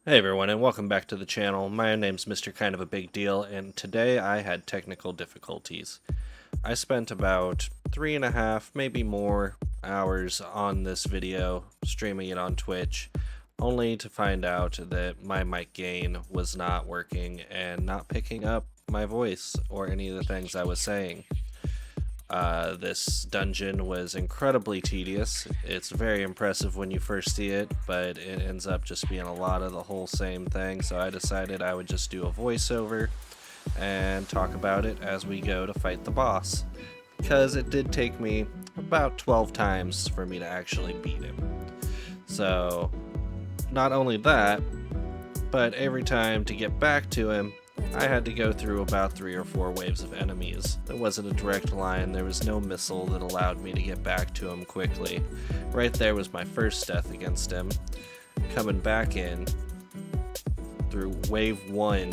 Hey everyone, and welcome back to the channel. My name's Mr. Kind of a Big Deal, and today I had technical difficulties. I spent about 3.5, maybe more, hours on this video, streaming it on Twitch, only to find out that my mic gain was not working and not picking up my voice or any of the things I was saying. This dungeon was incredibly tedious. It's very impressive when you first see it, but it ends up just being a lot of the whole same thing, so I decided I would just do a voiceover and talk about it as we go to fight the boss, because it did take me about 12 times for me to actually beat him. So, not only that, but every time to get back to him, I had to go through about 3 or 4 waves of enemies. There wasn't a direct line, there was no missile that allowed me to get back to him quickly. Right there was my first death against him. Coming back in through wave 1,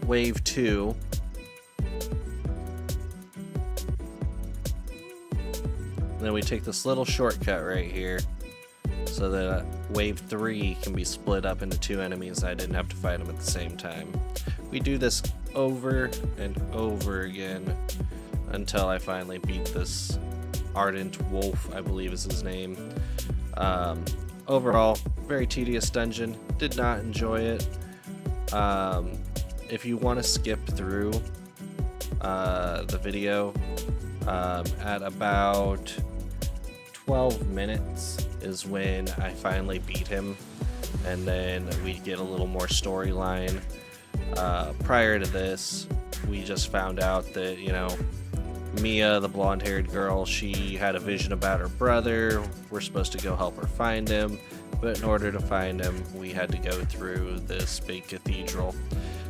wave 2, then we take this little shortcut right here so that wave 3 can be split up into 2 enemies. I didn't have to fight them at the same time. We do this over and over again until I finally beat this Argent Wolf, I believe is his name. Overall, very tedious dungeon. Did not enjoy it. If you want to skip through the video at about 12 minutes is when I finally beat him, and then we get a little more storyline. Prior to this, we just found out that, Mia, the blonde-haired girl, she had a vision about her brother. We're supposed to go help her find him, but in order to find him, we had to go through this big cathedral.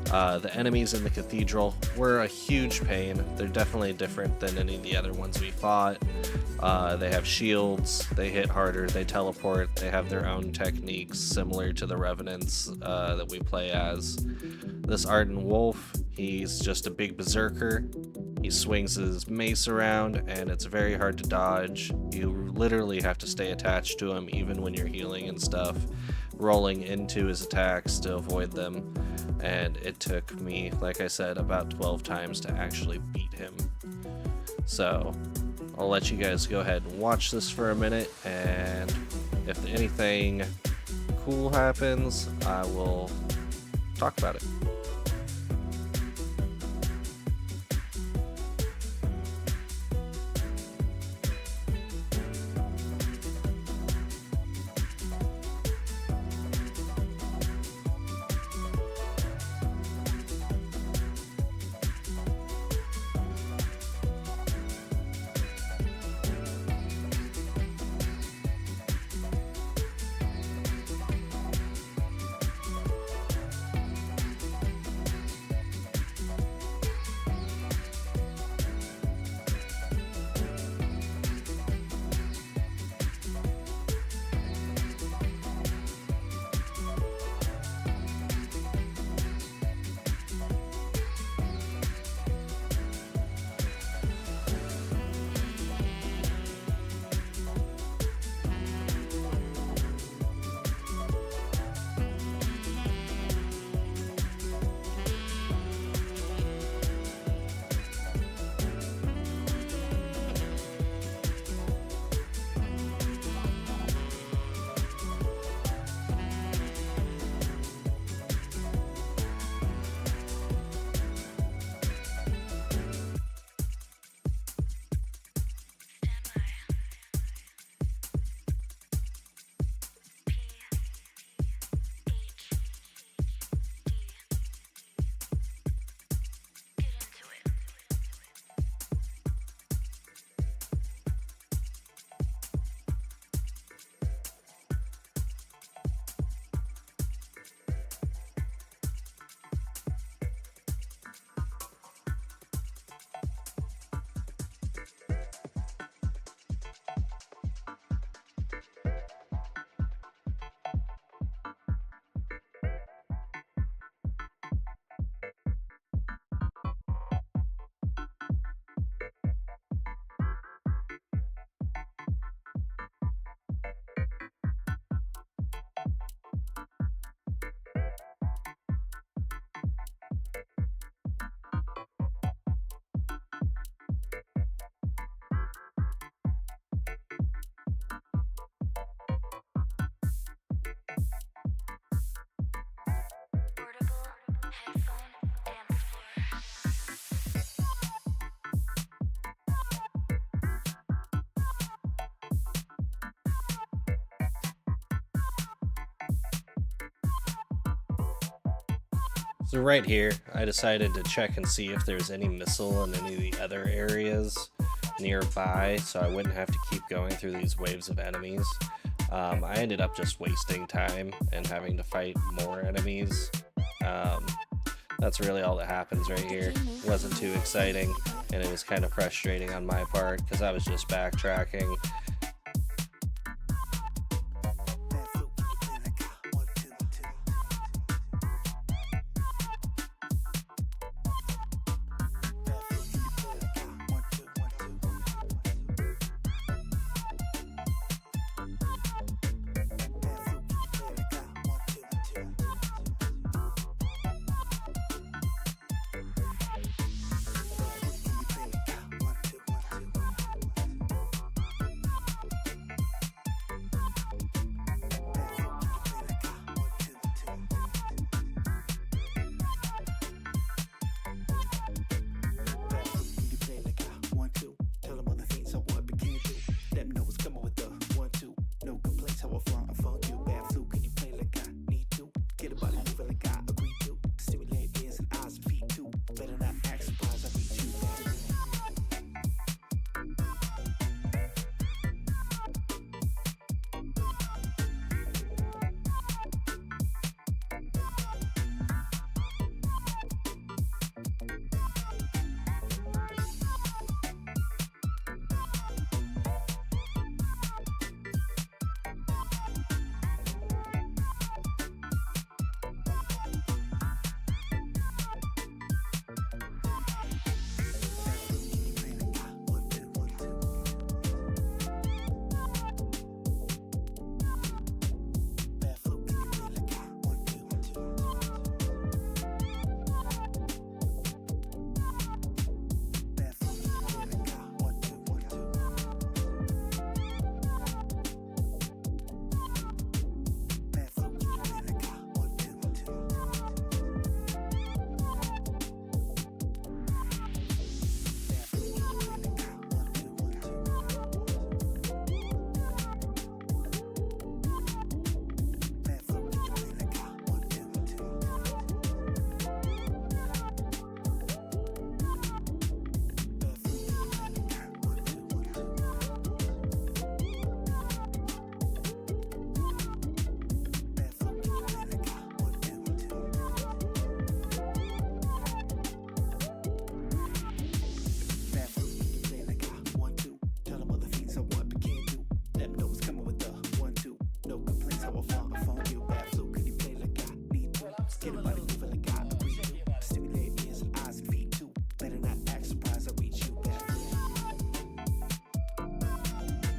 The enemies in the cathedral were a huge pain. They're definitely different than any of the other ones we fought. They have shields, they hit harder, they teleport, they have their own techniques similar to the Revenants that we play as. This Argent Wolf, he's just a big berserker. He swings his mace around and it's very hard to dodge. You literally have to stay attached to him even when you're healing and stuff, rolling into his attacks to avoid them. And it took me, like I said, about 12 times to actually beat him. So I'll let you guys go ahead and watch this for a minute, and if anything cool happens, I will talk about it. So right here, I decided to check and see if there's any missile in any of the other areas nearby, so I wouldn't have to keep going through these waves of enemies. I ended up just wasting time and having to fight more enemies. That's really all that happens right here. It wasn't too exciting, and it was kind of frustrating on my part because I was just backtracking.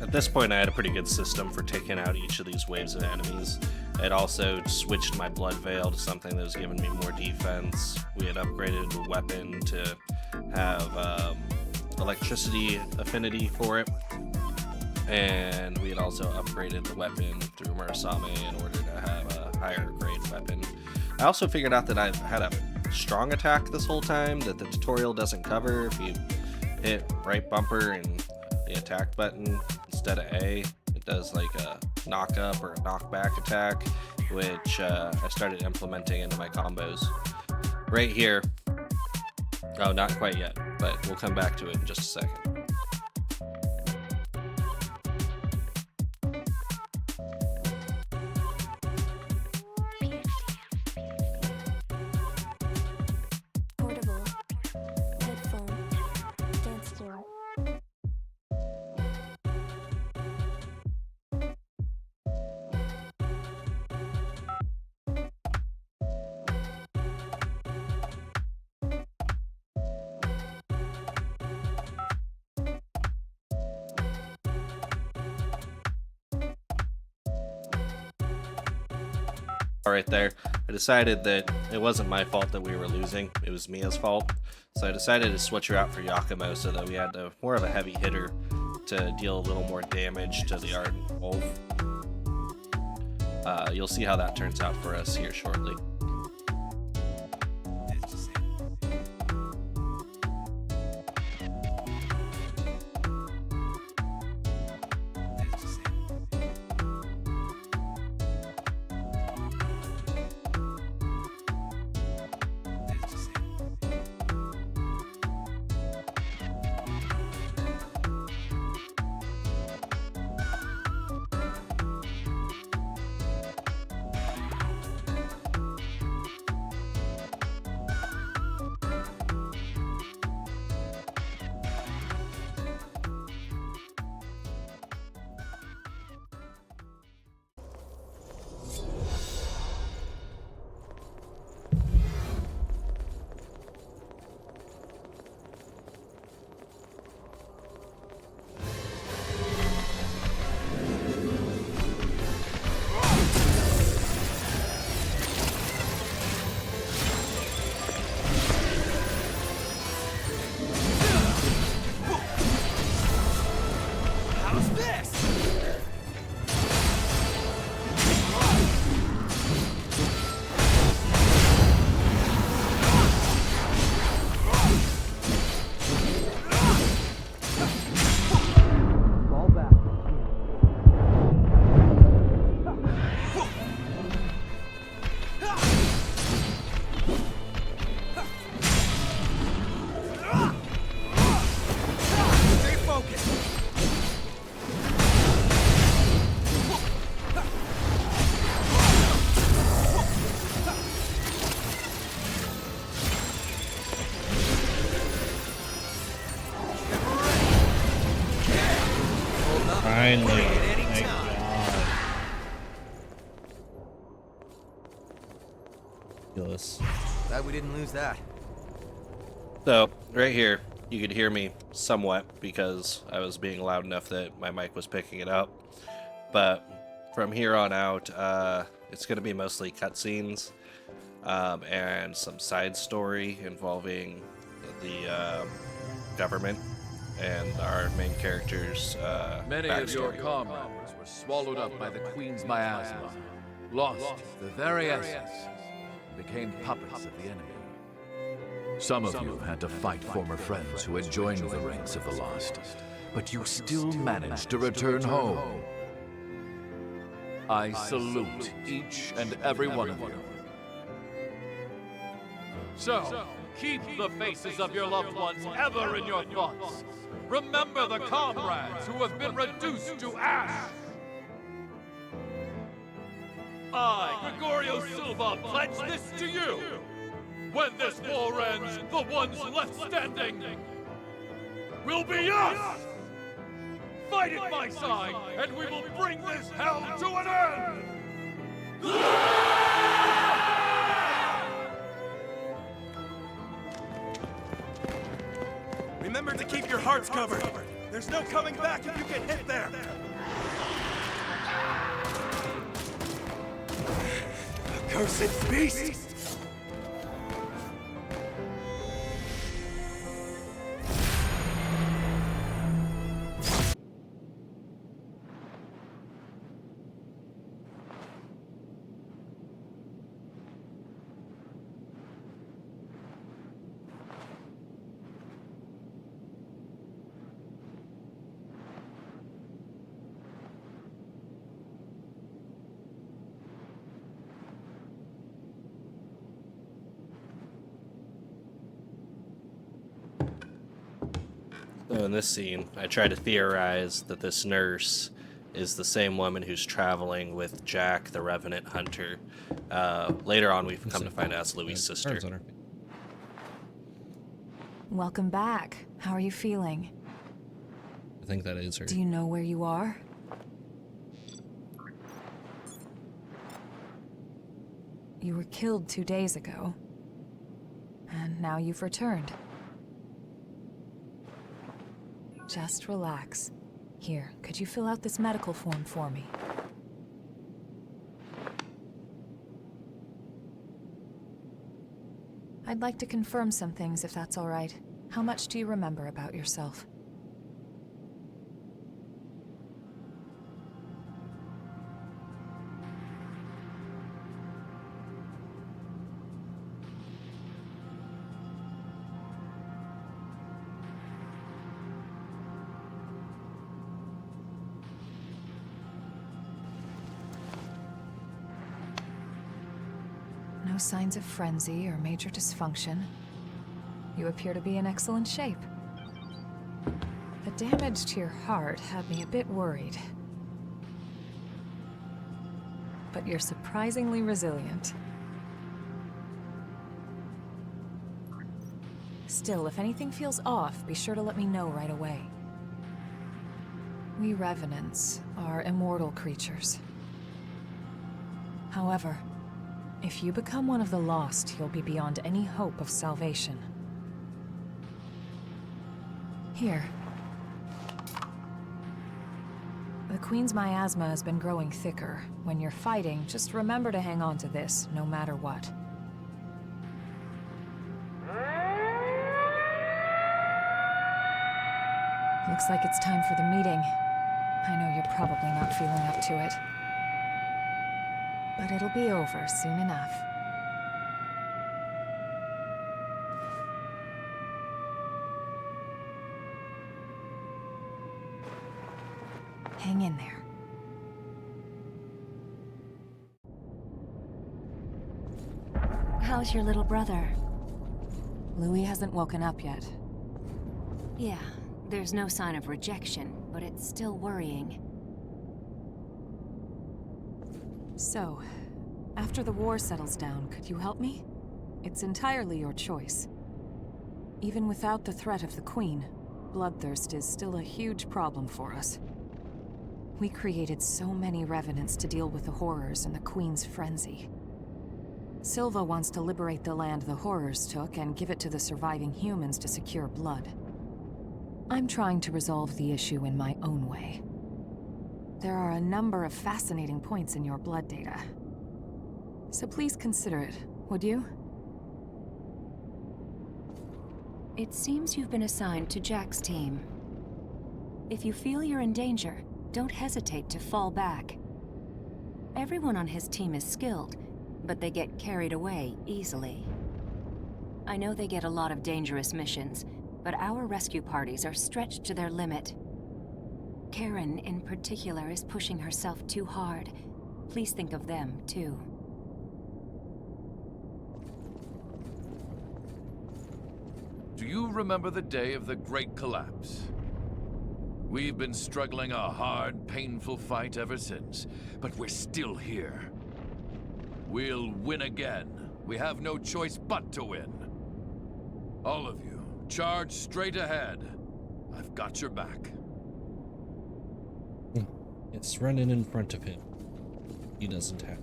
At this point, I had a pretty good system for taking out each of these waves of enemies. I had also switched my blood veil to something that was giving me more defense. We had upgraded the weapon to have electricity affinity for it. And we had also upgraded the weapon through Murasame in order to have a higher grade weapon. I also figured out that I've had a strong attack this whole time that the tutorial doesn't cover. If you hit right bumper and the attack button instead of A, it does like a knock up or a knockback attack, which I started implementing into my combos. Right here, oh, not quite yet, but we'll come back to it in just a second. Right there, I decided that it wasn't my fault that we were losing, it was Mia's fault. So I decided to switch her out for Yakumo so that we had more of a heavy hitter to deal a little more damage to the Argent wolf. You'll see how that turns out for us here shortly. Finally. Thank God. Ridiculous. Glad we didn't lose that. So, right here, you could hear me somewhat because I was being loud enough that my mic was picking it up. But from here on out, it's going to be mostly cutscenes and some side story involving the government and our main character's Many backstory. of your comrades were swallowed up by the Queen's miasma, lost the very essence, and became puppets of the enemy. Some of you had to fight former friends who had joined the ranks of the lost, but you still managed to return home. I salute each and every one of you. So, keep the faces of your loved ones ever in your thoughts. Remember the comrades who have been reduced to ash. I, Gregorio Silva, pledge this to you. When this war ends, the ones left standing will be us! Fight at my side, and we will bring this hell to an end! Remember to keep your hearts covered. There's no coming back if you get hit there. Accursed beast! So in this scene, I try to theorize that this nurse is the same woman who's traveling with Jack, the Revenant hunter. Later on, we've come to find out it's Louis' sister. Welcome back. How are you feeling? I think that is her. Do you know where you are? You were killed 2 days ago. And now you've returned. Just relax. Here, could you fill out this medical form for me? I'd like to confirm some things if that's all right. How much do you remember about yourself? No signs of frenzy or major dysfunction. You appear to be in excellent shape. The damage to your heart had me a bit worried. But you're surprisingly resilient. Still, if anything feels off, be sure to let me know right away. We Revenants are immortal creatures. However, if you become one of the lost, you'll be beyond any hope of salvation. Here. The Queen's miasma has been growing thicker. When you're fighting, just remember to hang on to this, no matter what. Looks like it's time for the meeting. I know you're probably not feeling up to it. But it'll be over soon enough. Hang in there. How's your little brother? Louis hasn't woken up yet. Yeah, there's no sign of rejection, but it's still worrying. So, after the war settles down, could you help me? It's entirely your choice. Even without the threat of the Queen, bloodthirst is still a huge problem for us. We created so many Revenants to deal with the horrors and the Queen's frenzy. Silva wants to liberate the land the horrors took and give it to the surviving humans to secure blood. I'm trying to resolve the issue in my own way. There are a number of fascinating points in your blood data. So please consider it, would you? It seems you've been assigned to Jack's team. If you feel you're in danger, don't hesitate to fall back. Everyone on his team is skilled, but they get carried away easily. I know they get a lot of dangerous missions, but our rescue parties are stretched to their limit. Karen, in particular, is pushing herself too hard. Please think of them, too. Do you remember the day of the Great Collapse? We've been struggling a hard, painful fight ever since, but we're still here. We'll win again. We have no choice but to win. All of you, charge straight ahead. I've got your back. It's running in front of him. He doesn't have.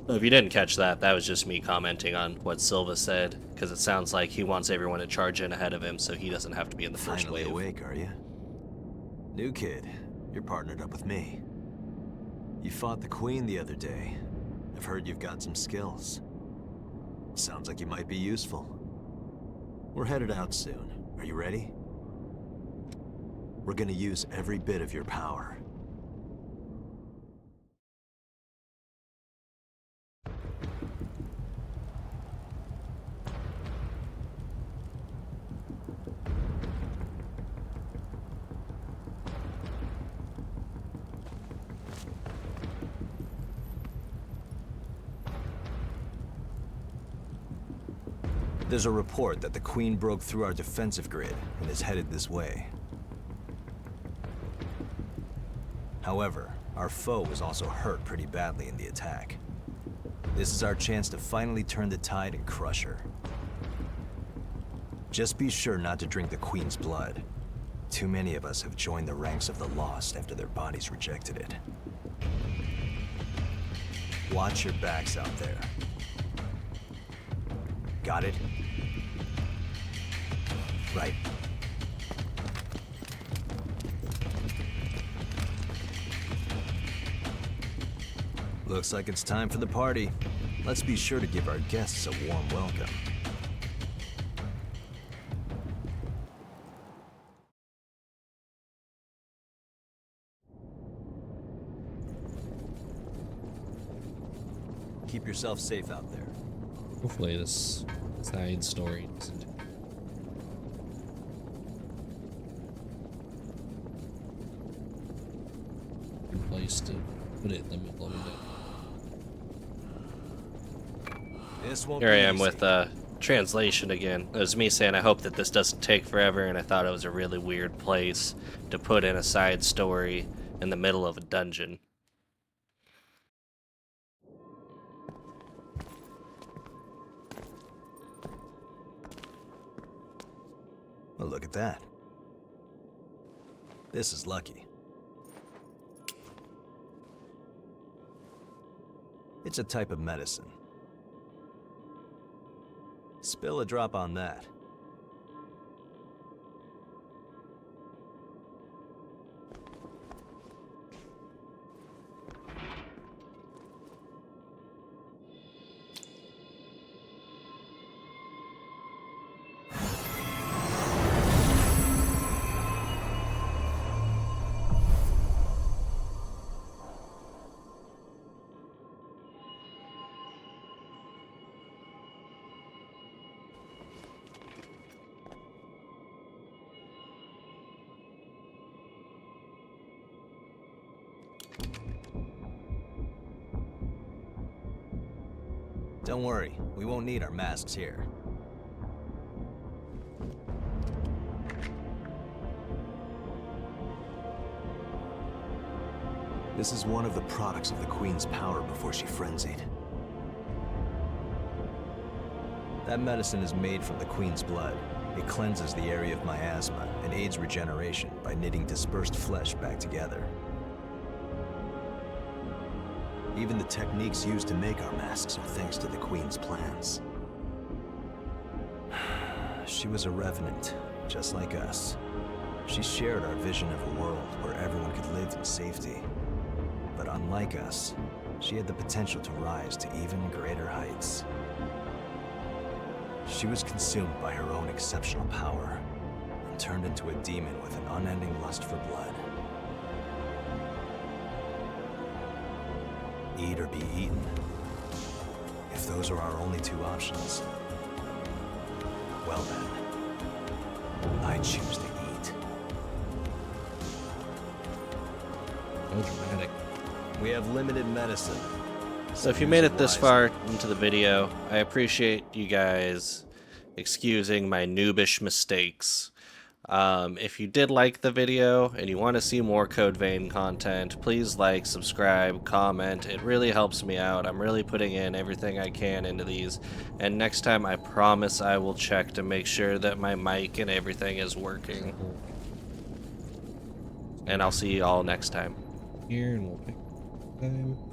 Well, if you didn't catch that, that was just me commenting on what Silva said, because it sounds like he wants everyone to charge in ahead of him so he doesn't have to be in the first Finally wave. awake, are you? New kid, you're partnered up with me. You fought the Queen the other day. I've heard you've got some skills. Sounds like you might be useful. We're headed out soon. Are you ready? We're gonna use every bit of your power. There's a report that the Queen broke through our defensive grid and is headed this way. However, our foe was also hurt pretty badly in the attack. This is our chance to finally turn the tide and crush her. Just be sure not to drink the Queen's blood. Too many of us have joined the ranks of the lost after their bodies rejected it. Watch your backs out there. Got it? Right. Looks like it's time for the party. Let's be sure to give our guests a warm welcome. Keep yourself safe out there. Hopefully this side story doesn't. Good place to put it in the middle of it. This won't Here I be am easy. with translation again. It was me saying I hope that this doesn't take forever, and I thought it was a really weird place to put in a side story in the middle of a dungeon. Well, look at that. This is lucky. It's a type of medicine. Spill a drop on that. Don't worry, we won't need our masks here. This is one of the products of the Queen's power before she frenzied. That medicine is made from the Queen's blood. It cleanses the area of miasma and aids regeneration by knitting dispersed flesh back together. Even the techniques used to make our masks are thanks to the Queen's plans. She was a Revenant, just like us. She shared our vision of a world where everyone could live in safety. But unlike us, she had the potential to rise to even greater heights. She was consumed by her own exceptional power and turned into a demon with an unending lust for blood. Eat or be eaten. If those are our only two options, well then, I choose to eat. So dramatic. We have limited medicine. So if you made it this far into the video, I appreciate you guys excusing my noobish mistakes. If you did like the video and you want to see more Code Vein content, please like, subscribe, comment. It really helps me out. I'm really putting in everything I can into these. And next time, I promise I will check to make sure that my mic and everything is working. And I'll see you all next time. Here, and we'll pick time.